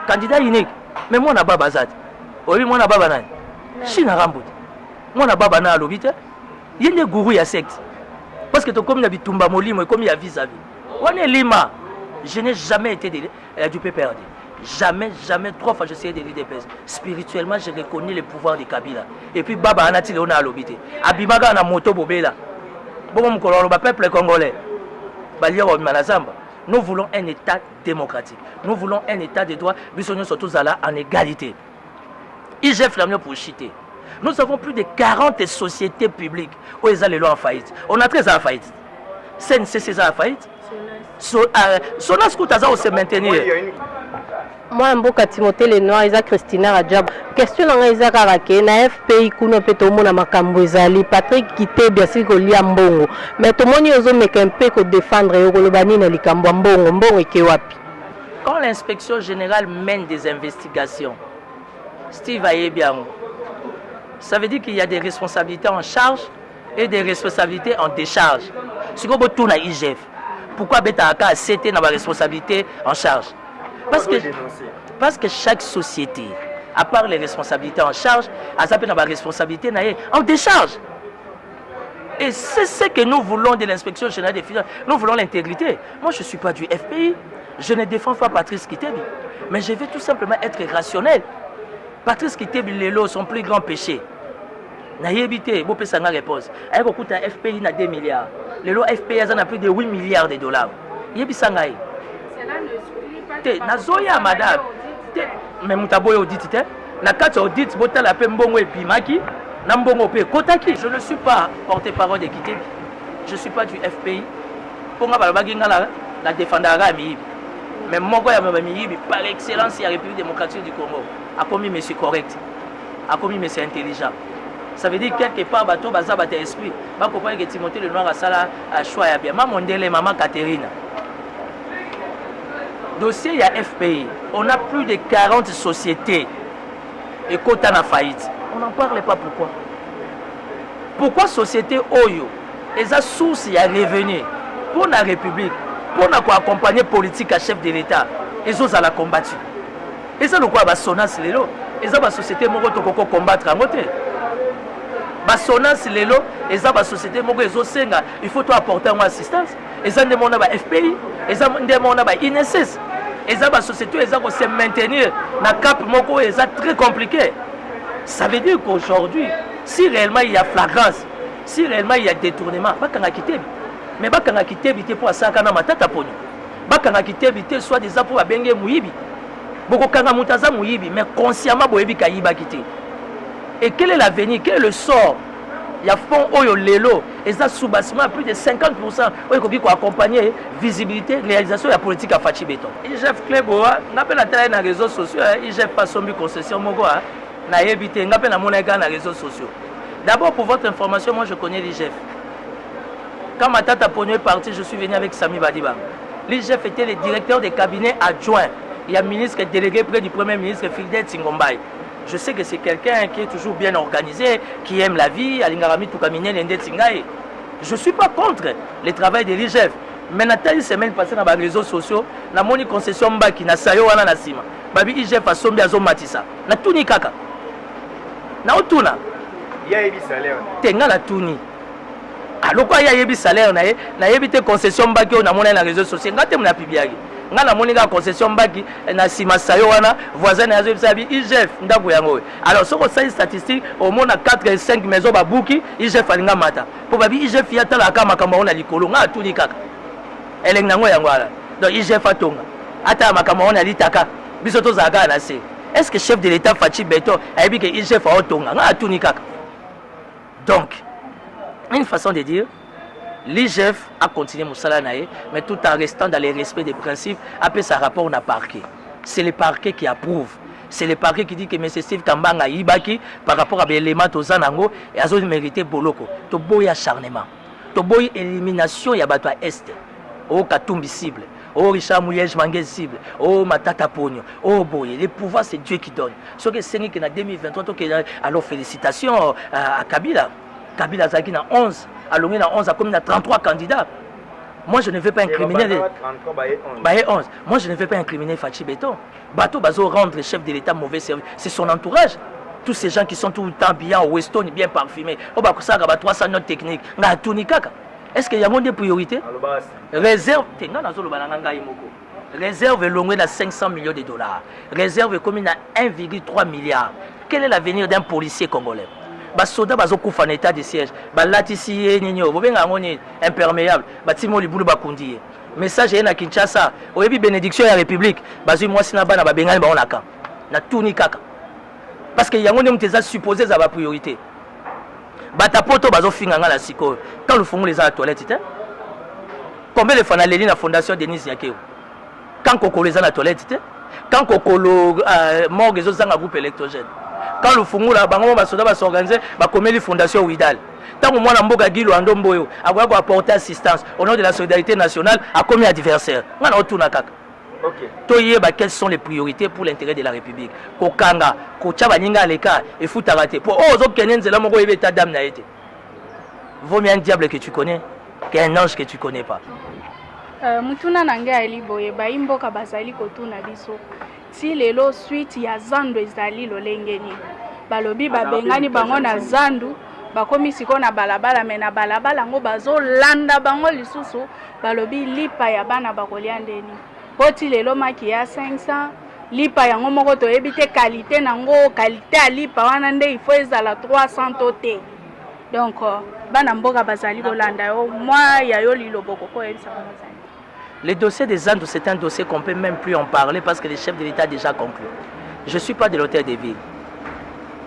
Speaker 4: Candidat unique. Mais moi na baba zat. Oui, moi na baba nan. China Rambout. mwana baba na alobi te ye nde gourou ya secte parce que tokomi na bitumba molimo ekomi ya vis-à-vis wana elima. Je n'ai jamais été du PPRD. Jamais, 3 fois je suis de l'IDPS. Spirituellement, je reconnais le pouvoir de Kabila. Et puis Baba Anati Leona Alobité. Abimaga na moto bobela. Bon mkololo ba peuple congolais. Baliyo Manazamba. Nous voulons un État démocratique. Nous voulons un État de droit. Bisogno surtout là en égalité. IGF l'a mieux pour chiter. Nous avons plus de 40 sociétés publiques où ils allaient en faillite. On a 13 en faillite. CNCC en faillite. Sonas Koutaza on se maintenir.
Speaker 5: Moi mboka Timothée Lenoir eza Christina Rajab. Question nga eza karake na FPI kuno pe to mona makambo ezali Patrick Kitebi asili ko lia mbongo. Mais to moni ozo meka mpe ko défendre yo kolobani na likambo mbongo eke wapi.
Speaker 4: Quand l'inspection générale mène des investigations, Steve Ayebiango, ça veut dire qu'il y a des responsabilités en charge et des responsabilités en décharge. Si vous tout na IGF, pourquoi Betaka a cédé dans la responsabilité en charge? Parce que chaque société, à part les responsabilités en charge, a sa la responsabilité en décharge. Et c'est ce que nous voulons de l'inspection générale des finances. Nous voulons l'intégrité. Moi, je ne suis pas du FPI. Je ne défends pas Patrice Kitebi. Mais je veux tout simplement être rationnel. Patrice Kitebi, Lelo, son plus grand péché. Naïbité, vous pouvez s'en réponse. Avec beaucoup de FPI, il a 2 milliards. Lelo FPI, il a plus de 8 milliards de dollars. Yébisangaï.
Speaker 3: Cela ne s'oublie pas.
Speaker 4: Nazoya, madame. Mais Moutaboy audit, na carte audit, botal la pembongo et pimaki, nambongo pe kotaki. Je ne suis pas porte-parole de Kitebi. Je ne suis pas du FPI. Pour moi, la défendra mi. Mais mon gars, par excellence, il y a la République démocratique du Congo. A commis monsieur correct. A commis monsieur intelligent. Ça veut dire quelque part, bateau, baza, bateau esprit. Ba comprendre que Timothée Lenoir a sala a choix ya bien. Maman Mondele, maman Catherine. Dossier, il y a FPI. On a plus de 40 sociétés. Et quand on a faillite, on n'en parle pas pourquoi. Pourquoi société Oyo, et sa source y a revenu pour la République, pour accompagner politique à chef de l'État, ils ont la combattu. Et ça, le quoi, bah, Sonas Lelo, et ça, la société Moko Tokoko combattre en côté. Bah, Sonas Lelo, et ça, la société Moko, ils ont senga, il faut apporter une assistance. Et ça, demande à FPI, et ça, demande à INSS. Et ça, la société, ils ont se maintenir dans le cap Moko, et ça, très compliqué. Ça veut dire qu'aujourd'hui, si réellement il y a flagrance, si réellement il y a détournement, bakanga kitebi. Mais bakanga kitebi pour asaka na matata ponyo. Bakanga kitebi soit des pour abenge muyibi. Boko kanga mutaza muyibi, mais consciemment boyebi kayiba kite. Et quel est l'avenir, quel est le sort? Il y a fond oyo lelo, et ça sous-bassement à plus de 50%. Il faut accompagner visibilité, réalisation de la politique à Fachi Béton. IGF Kleboa, n'a pas la télé dans les réseaux sociaux, IGF pas son concession mogoa. Na évité, n'a pas la monnaie dans les réseaux sociaux. D'abord, pour votre information, moi je connais l'IGF. Quand ma tata Pogno est partie, je suis venu avec Sami Badiba. L'IGF était le directeur des cabinets adjoints. Il y a un ministre délégué près du premier ministre Fidel Tsingombay. Je sais que c'est quelqu'un qui est toujours bien organisé, qui aime la vie, Alingarami Toukamine, Lende Tsingaye. Je ne suis pas contre le travail de l'IGF. Mais Nathalie, semaine passée dans les réseaux sociaux, na moni concession Mbaki, na Sayo wana na Sima. Babi IGF a sombi azo matisa. Na Tuni Kaka. Na Otuna.
Speaker 1: Ya yebi salaire.
Speaker 4: Tenga la Tuni. Alors quoi ya yebi salaire na yebi te concession Mbaki na moni na réseaux sociaux. Ngate mna pibiagi. Nga na moni ga concession Mbaki na Sima Sayo wana voisin na yebi sabi IGF ndako yango. Alors soko sa statistique au moins na 4 et 5 maisons ba buki IGF alinga mata. Po babi IGF ya tala kama kama ona likolo nga Tuni Kaka. Eleng nango yango ala. Donc IGF atonga. Ata makama ona litaka. Biso to zaga na se. Est-ce que chef de l'État Fachi Beto a dit que IGF a otonga nga Tuni Kaka. Donc, une façon de dire, l'IGF a continué Moussala Naé, mais tout en restant dans le respect des principes, après sa rapport, on a parquet. C'est le parquet qui approuve. C'est le parquet qui dit que M. Steve Kambanga Ibaki, par rapport à l'élément Tozanango, et à zone mérité Boloko. Toboy acharnement. Toboy élimination, il y a battu à Est. Au Katumbi cible. Oh Richard Mouyej Manguez cible. Oh Matata Pogno. Oh Boye. Les pouvoirs, c'est Dieu qui donne. Ce que c'est en 2023, alors félicitations à Kabila. Kabila Zaki na 11. Alors il y a 11, comme il y a 33 candidats. Moi, je ne vais pas incriminer les 11. Moi, je ne vais pas incriminer Fachi Beton. Bateau Bazo rendre le chef de l'État mauvais service. C'est son entourage. tous ces gens qui sont tout le temps bien au Weston, bien parfumés. On va ça 300 notes techniques. Nga tuni kaka. Est-ce qu'il y a des priorités? Réserve, réserve longue à 500 millions de dollars. Réserve commune à 1,3 milliard. Quel est l'avenir d'un policier congolais? Bas soda bazo kufa en état de siège. Ba latisi ninyo, bobenga ngoni imperméable. Ba timo libulu bakundi. Message na Kinshasa, oyebi bénédiction ya République. Bazui moi sina bana ba bengani ba onaka. Na tuni kaka. Parce que yango ndem teza supposé za ba priorité. Batapoto bazo finganga la siko. Quand le fongo les à la toilette, combien de fois na leli na fondation Denis Yakeo? Quand Kokolo les à la toilette, quand Kokolo morgue les autres groupe électrogène. Quand le fongo la bango ba soda ba s'organiser, ba commer fondation Ouidal. Tant que moi na mboka Gilo Andomboyo, avoir apporter assistance au nom de la solidarité nationale à commis adversaire. On a retourné kaka. Quelles sont les priorités pour l'intérêt de la République? Kokanga, Kochaba Ninga Leka, et Foutarate. Pour autres Kenyans, c'est là mon goût ta dame n'a été. Vaut mieux un diable que tu connais qu'un ange que tu connais pas.
Speaker 3: Mutuna nanga eli boye ba imboka bazali kotuna biso. Si lelo suite ya Zandu ezali lolengeni. Balobi babengani bango na Zandu, bakomi siko na balabala mena balabala ngo bazo landa bango lisusu, balobi lipa ya bana bakolia ndeni. Poti lelo maki ya 500 lipa yango moko to ebite qualité nango qualité a lipa wana nde il faut ezala 300 toté. Donc bana mboka bazali kolanda yo moi ya yo liloboko ko ebisa bazali.
Speaker 4: Le dossier des Andes, c'est un dossier qu'on peut même plus en parler parce que le chef de l'État a déjà conclu. Je suis pas de l'hôtel de ville.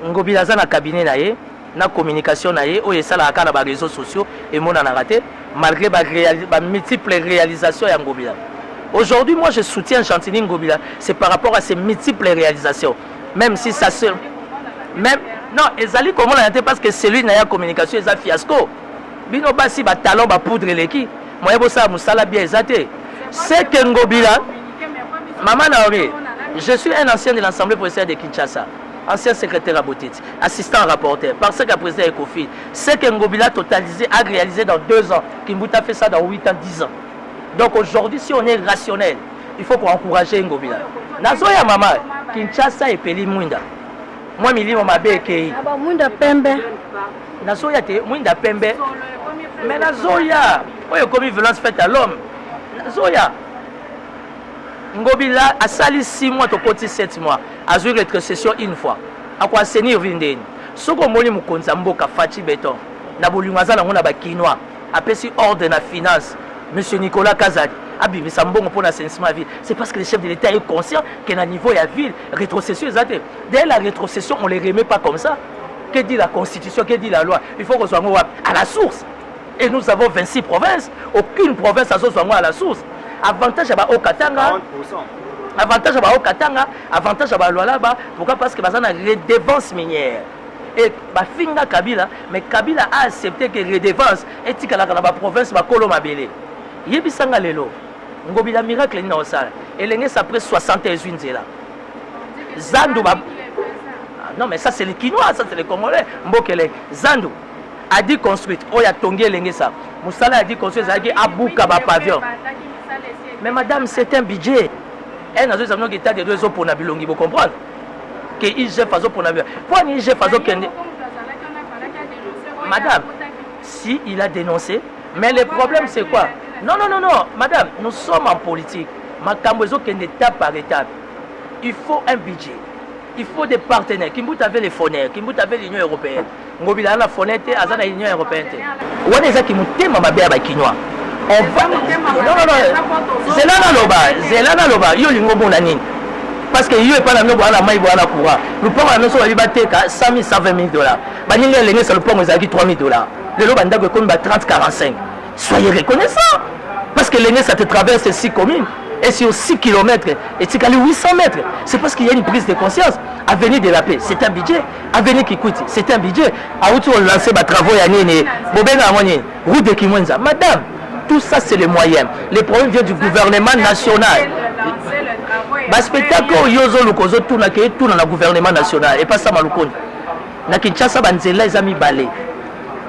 Speaker 4: Ngobilaza na cabinet naé, na communication naé, o yesa la kana ba réseaux sociaux et mon en a raté malgré ba multiples réalisations ya Ngobila. Aujourd'hui, moi, je soutiens Chantini Ngobila. C'est par rapport à ses multiples réalisations. Même si ça se... Même... Non, Ezali, comment on a été parce que celui n'a pas de communication, c'est un fiasco. Bino basi, ba talon, ba poudre, l'équipe. Moi, je sais que bien exaté. C'est que Ngobila... Maman Naori, je suis un ancien de l'Assemblée provinciale de Kinshasa. Ancien secrétaire à Botiti, assistant rapporteur, parce que président Ekofi. C'est que Ngobila totalisé, a réalisé dans 2 ans. Kimbuta fait ça dans 8 ans, 10 ans. Donc aujourd'hui, si on est rationnel, il faut qu'on encourage Ngobila. Nazoya maman, Kinshasa et Peli Mwinda. Moi, je suis Mabé
Speaker 2: Mwinda Pembe.
Speaker 4: Nazoya te Mwinda Pembe. Mais Nazoya, il y a commis violence faite à l'homme. Nazoya. Ngobila a sali 6 mois, au côté 7 mois. A joué rétrocession une fois. A quoi assainir Vindeni. Ce qu'on m'a dit, c'est que Fati Béton. Na bolingwaza na ngona ba Kinois. Après si ordre de la finance. Monsieur Nicolas Kazadi, c'est parce que le chef de l'État est conscient qu'à un niveau de la ville, rétrocession est athée. Dès la rétrocession, on ne les remet pas comme ça. Que dit la Constitution, que dit la loi? Il faut qu'on soit à la source. Et nous avons 26 provinces. Aucune province n'a soit à la source. Avantage à Okatanga. 40%. Avantage à Okatanga. Avantage à Lualaba. Pourquoi? Parce que nous avons une redevance minière. Et Finga Kabila, mais Kabila a accepté que redevance et que la province va Kolomabele. Yebisanga lelo Ngobila miracle ni osala elenge ça après 61 zela Zandu ba... non mais ça c'est les Kinois, ça c'est les Congolais. Mbokele Zandu a dit construite oya tongi elenge ça Moussala a dit construire ça qui abuka ba pavillon. Mais madame, c'est un budget. Elle n'a pas de de 2 ans pour Nabilongi, vous comprenez que IGF faisait pour Nabilongi. Pour IGF faisait madame, si il a dénoncé, mais le problème c'est quoi? Non, madame, nous sommes en politique. Ma cambozo qui est étape par étape. Il faut un budget. Il faut des partenaires. Kimbout avait les fonnaires, Kimbout avait l'Union européenne. Ngobila la fonnette, Azana l'Union européenne. Où est-ce que Kimouté m'a bien avec Kinois? On va. Non. Zelana Loba, yo lingo bonanine. Parce que yo est pas la même la maille voilà courant. Nous prenons la maison à liberté 100 000, 120 000 $. Baninga l'engé ça le prend aux acquis 3 000 $. Le loba ndago comme 30-45. Soyez reconnaissants. Parce que l'engé ça te traverse 6 communes. Et sur 6 km, et tu as 800 mètres. C'est parce qu'il y a une prise de conscience. Avenir de la paix, c'est un budget. Avenir qui coûte, c'est un budget. À où tu as lancé ma travaux, route de Kimwenza. Madame, tout ça c'est les moyens. Les problèmes viennent du gouvernement national. Le spectacle, yozo lukozo tout na tout dans le gouvernement national et pas ça malukoni. Na Kinshasa banzela ils ont mis balai.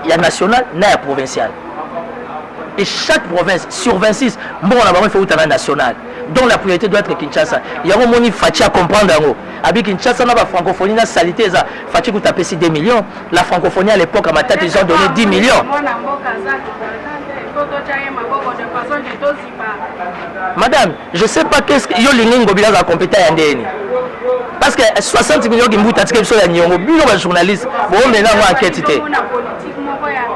Speaker 4: Il y a national, il y a provincial. Et chaque province, sur 26, bon, il faut un national. Donc la priorité doit être Kinshasa. Il y a un moment Fati à comprendre. Avec Kinshasa, la francophonie, la salité, Fati a tapé 2 millions. La francophonie à l'époque, à ma tête, ils ont donné 10 millions. Madame, je ne sais pas qu'est-ce que y a compétent parce que 60 millions qui m'ont attaqué sur la Nyongo, bureau de journaliste, bon, maintenant, on enquête.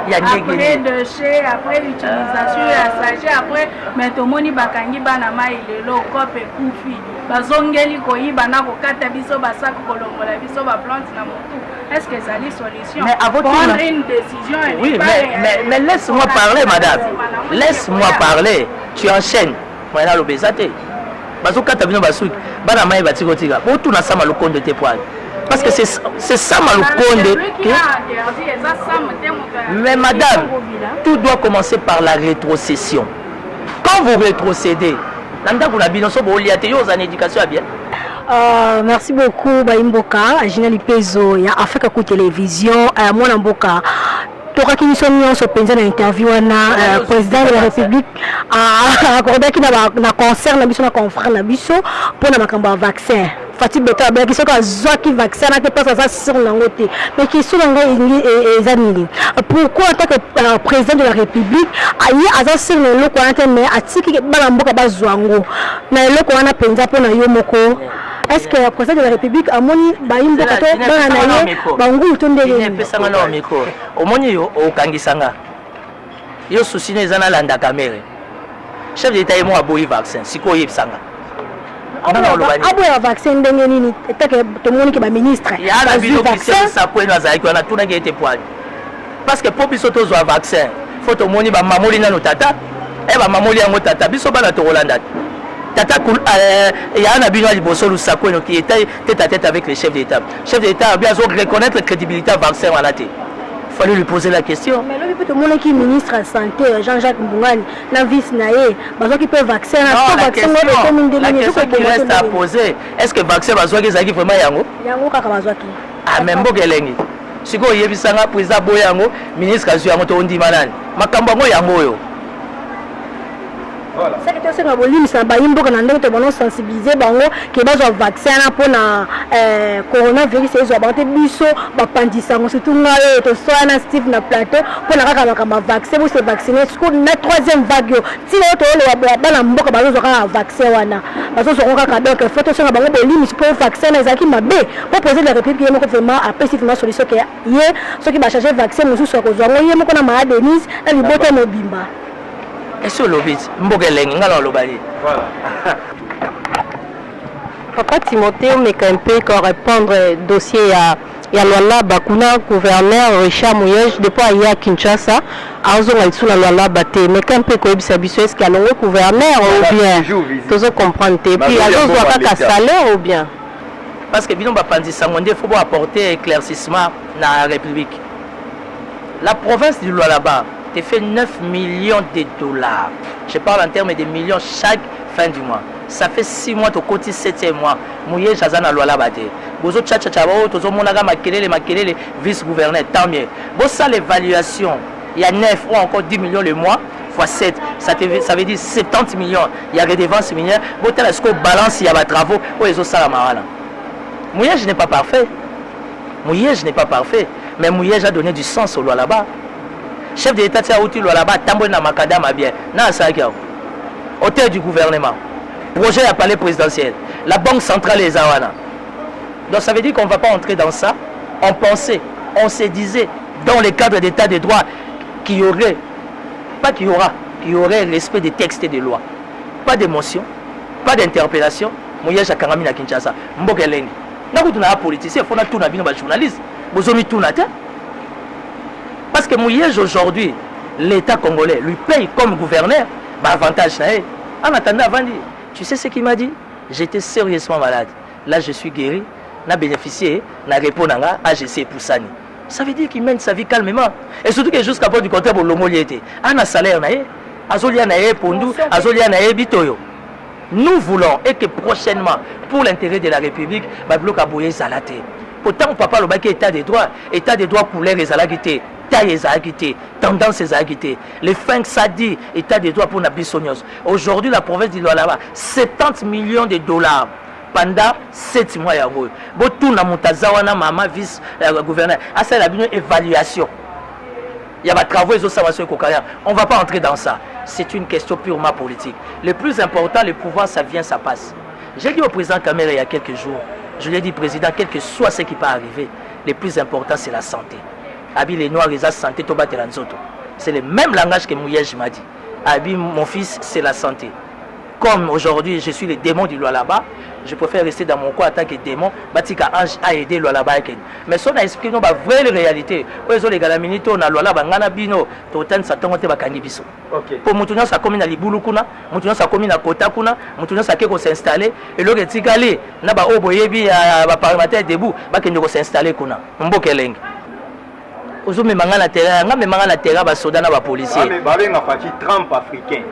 Speaker 4: Il y a
Speaker 3: après déchets, après l'utilisation, après, mais tout le monde bakangi banama il le cope kufi. Bazongeli koyi banako kata biso basako kolongola biso ba plante na motu. Est-ce que ça dit solution?
Speaker 4: Mais avant
Speaker 3: prendre une décision.
Speaker 4: Oui, mais laisse-moi parler, madame. Laisse-moi parler. Tu enchaînes. Moi, là, l'obésité. Bazo kata bino basuk. Banama e batiko tiga. Bon, tout na sama le compte de tes poils. Parce que c'est ça Maloukonde. Mais madame, tout doit commencer par la rétrocession. Quand vous rétrocédez,
Speaker 2: merci beaucoup Baimboka, Gina Pezo, il y a Africa Coup Télévision, moi Mboka. Toka qui nous sommes sur penza na interview na président de la République a accordé qui na concert na biso na confrère na biso pour na makamba vaccin. Fati beta ba qui soka zwa ki vaccin na te pas ça sur nango te. Mais qui sur nango ezanili. Pourquoi en tant que président de la République ayi aza sur le loko na mais atiki bala mboka bazwango. Na loko wana penza pour na yo moko. Est-ce que le président de la République a moni baimbo kato bana na ye bangu tondele
Speaker 4: pesanga na micro omoni yo okangisanga yo souci ne zana landa caméra chef d'état et moi aboyi vaccin siko yebsanga
Speaker 2: abo ya vaccin ndenge nini etake tomoni ke ba ministre
Speaker 4: ya na bilo officiel sa kwena za iko na tuna ngete poani parce que pour biso tozo vaccin faut tomoni ba mamoli na notata e ba mamoli yango tata biso bana to Rolanda Tata il y a un abus à Libosol ou Sakono qui était tête à tête avec les chefs d'État. Le chef d'État a bien reconnaître la crédibilité du vaccin à la tête. Il fallait lui poser la question.
Speaker 2: Mais là, tout le monde qui est ministre de la Santé, Jean-Jacques Mbouane, la vice-naïe, qui peut vacciner.
Speaker 4: La question qui reste à poser, est-ce que le vaccin va être vraiment Yango?
Speaker 2: Yango,
Speaker 4: ah, même Bogelengi. Si vous avez vu ça, le président Boyango, ministre de la Santé, on dit Manan. Makambango Yango.
Speaker 2: Voilà. C'est que tu sais que ça va imbo quand on a sensibilisé bango que bazwa vaccin pour na coronavirus et zo banté biso ba pandisa ngo surtout ngayo to so na Steve na plateau pour na kaka kama vaccin pour se vacciner sur na troisième vague ti lo to le bana mboka bazo ka vaccin wana bazo so kaka donc faut so bango bolimi pour vaccin ezaki mabe pour poser la république yemo vraiment après c'est une solution que yé ceux qui va changer vaccin musu so ko zo ngo yemo ko na ma Denise na libote mobimba.
Speaker 4: Est-ce que l'obit Mbogeleng ngalo lobali voilà
Speaker 5: Papa Timothée mais un peu qu'on répondre dossier à Yalwala Bakuna gouverneur Richard Mouyej depuis à Kinshasa azo ngalitsu la Yalwala Baté mais un peu ko bisa biso est-ce qu'il y a le gouverneur ou bien tous comprendre et puis azo doit pas salaire ou bien
Speaker 4: parce que bino ba pandi sangonde faut apporter éclaircissement na République. La province du Lualaba te fait 9 millions de dollars. Je parle en termes de millions chaque fin du mois. Ça fait 6 mois, tu cotises 7e mois. Mouye Jazana Loala Bate. Bozo Tchatchabao, Tozo Monaga Makelele, vice-gouverneur, tant mieux. Bon, ça l'évaluation, il y a 9 ou encore 10 millions le mois, fois 7, ça veut dire 70 millions. Il y a redevance minière. Bon, tel est-ce qu'on balance, il y a des travaux, ou les autres salamara. Mouye, je n'ai pas parfait. Mouye, je n'ai pas parfait. Mais Mouye, j'ai donné du sens au Loala-Ba. Chef de l'État de Saouti là-bas, tambour na makadama bien. Na sakia. Hôtel du gouvernement. Projet à palais présidentiel. La banque centrale est Zawana. Donc ça veut dire qu'on ne va pas entrer dans ça. On pensait, on se disait dans le cadre d'état de droit qu'il y aurait, pas qu'il y aura, qu'il y aurait respect des textes et des lois. Pas d'émotion, pas d'interpellation. Mouya Jakarami na Kinshasa. Mbokeleni. N'a pas de politicien, il faut tout na bino ba journaliste. Bozomi tout na te. Parce que Mouyej aujourd'hui, l'État congolais lui paye comme gouverneur, bah avantage. En attendant, avant dit, tu sais ce qu'il m'a dit? J'étais sérieusement malade. Là, je suis guéri, n'a bénéficié, n'a répondu à AGC pour Sani. Ça veut dire qu'il mène sa vie calmement. Et surtout que jusqu'à point du contraire pour l'homo était. Un salaire, Azolia nae Pondu, Azolia nae Bitoyo. Nous voulons et que prochainement, pour l'intérêt de la République, bah bloc à Boye Zalate. Pourtant, papa le bac état des droits couleur et Zalagité. bataille ezalaki te, tendance ezalaki te. Les fins ça dit état des droits pour na biso nyonso. Aujourd'hui la province du Lualaba 70 millions de dollars pendant 7 mois ya ngo. Bo tout na mutaza wana mama vice gouverneur. Asa la bino évaluation. Il y a des travaux et on ne va pas entrer dans ça. C'est une question purement politique. Le plus important, le pouvoir, ça vient, ça passe. J'ai dit au président Kamere il y a quelques jours, je lui ai dit, président, quel que soit ce qui peut arriver, le plus important, c'est la santé. Abi les Noirs, ils ont santé, c'est le même langage que Mouyej m'a dit. Abi, mon fils, c'est la santé. Comme aujourd'hui, je suis le démon du Lualaba, je préfère rester dans mon coin en tant que démon. Batika Ange a aidé Lualaba. Mais si on a expliqué la vraie réalité, les galaminito, on a Lualaba, on a Bino, Totan, ça tombe à Kandibiso. Pour Moutounia, ça commune à Libulukuna, Moutounia, ça commune à Kotakuna, Moutounia, ça peut s'installer, et le Retikali, Naba Oboyebi, à parlementaire debout, Bakendo s'installer Kuna, Mbokeleng. Aujourd'hui, Mangana Terra, Mangana Terra, Basodana, Policier.
Speaker 1: Mais Babé n'a pas dit Trump africain.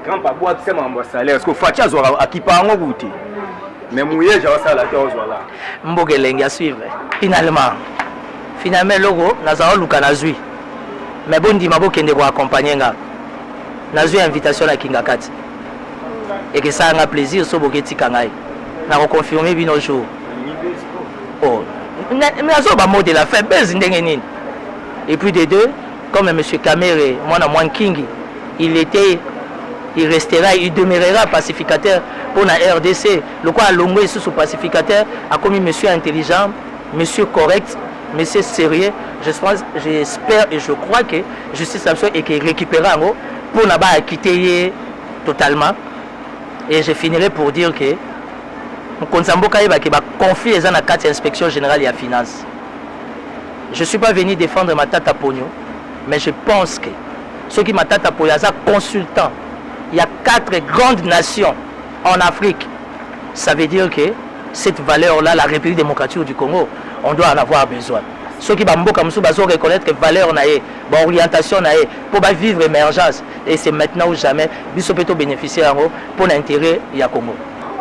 Speaker 1: Trump a boit c'est mon salaire. Parce que Fatia Zora a qui parle en goûté. Mais Mouye, j'ai ça la terre aux voilà.
Speaker 4: Mbokeleng à suivre. Finalement, logo, Nazaro Luka Nazui. Mais bon, dit Mabo Kende pour accompagner. Nazui invitation à Kingakati. Et que ça a un plaisir, so Bogeti Kangai. N'a reconfirmé bien nos jours. Oh, mais Nazo ba mot de la faiblesse n'dengenin. Et puis des deux, comme M. Kamere, moi na Mwan King, il restera, il demeurera pacificateur pour la RDC. Le quoi Longo est sous pacificateur a commis monsieur intelligent, monsieur correct, monsieur sérieux. J'espère et je crois que justice absolue et qu'il récupérera pour là-bas quitter totalement. Et je finirai pour dire que Konsamboka va confier les 4 inspections générales et à finances. Je ne suis pas venu défendre ma tata Pogno, mais je pense que ceux qui ma tata Pogno, consultant. Il y a 4 grandes nations en Afrique. Ça veut dire que cette valeur-là, la République démocratique du Congo, on doit en avoir besoin. Ceux qui vont reconnaître que valeur, orientation, pour vivre l'émergence. Et c'est maintenant ou jamais, ils peuvent bénéficier pour l'intérêt du Congo.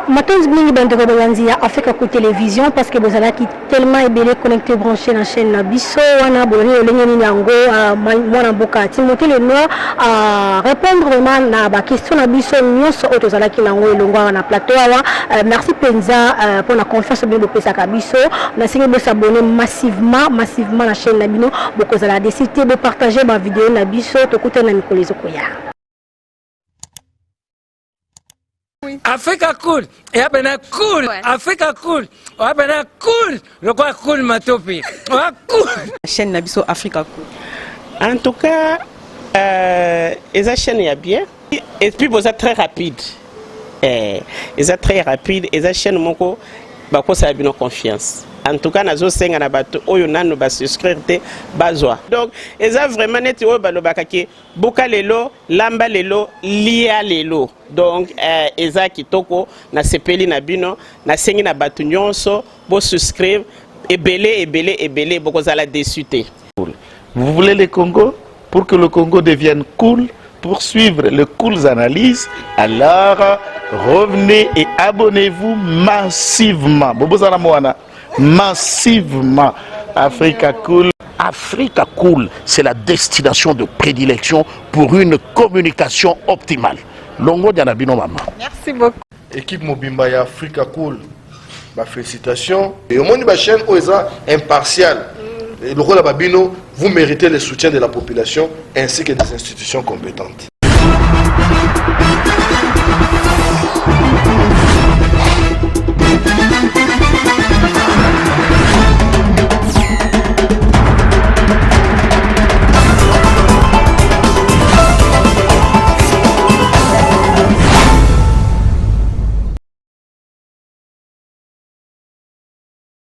Speaker 2: Maintenant, je vais Africa Cool Télévision parce que vous avez tellement ébélé connecté branché dans la chaîne Nabiso, Wana Boni, Olengeni Nango, Mwana Boka, Timothée Lenoir, à répondre vraiment à la question Nabiso, Nyos, Otozalaki Nango, Longwa, na plateau. Merci Penza pour la confiance de Bopesa Kabiso. On a essayé de s'abonner massivement à la chaîne Nabino, beaucoup de décidé de partager ma vidéo Nabiso, Tokuta Namikole Zokoya.
Speaker 6: Africa Cool, et abena cool, Africa Cool, abena cool, le quoi cool matopi, cool.
Speaker 7: La chaîne Nabiso Africa Cool. En tout cas, la chaîne est bien, et puis vous êtes très rapide. Ils sont très rapide, et la chaîne moko, bako ça a bien confiance. En tout cas, nazo senga na bato oyo nanu ba souscrire te bazwa. Donc, eza vraiment neti oyo balobaka ke buka lelo, lamba lelo, lia lelo. Donc, eza kitoko na sepeli na bino, na sengi na bato nyonso bo souscrire ebele boko zala dessus te.
Speaker 8: Vous voulez le Congo? Pour que le Congo devienne cool, pour suivre les cool analyses, alors revenez et abonnez-vous massivement. Bobozala Moana. Massivement. Africa Cool.
Speaker 9: Africa Cool, c'est la destination de prédilection pour une communication optimale. Longo Dianabino Mama.
Speaker 10: Merci beaucoup.
Speaker 11: Équipe Mobimba et Africa Cool, bah, félicitations. Et au monde de la chaîne, impartial. Et le rôle de Babino, vous méritez le soutien de la population ainsi que des institutions compétentes.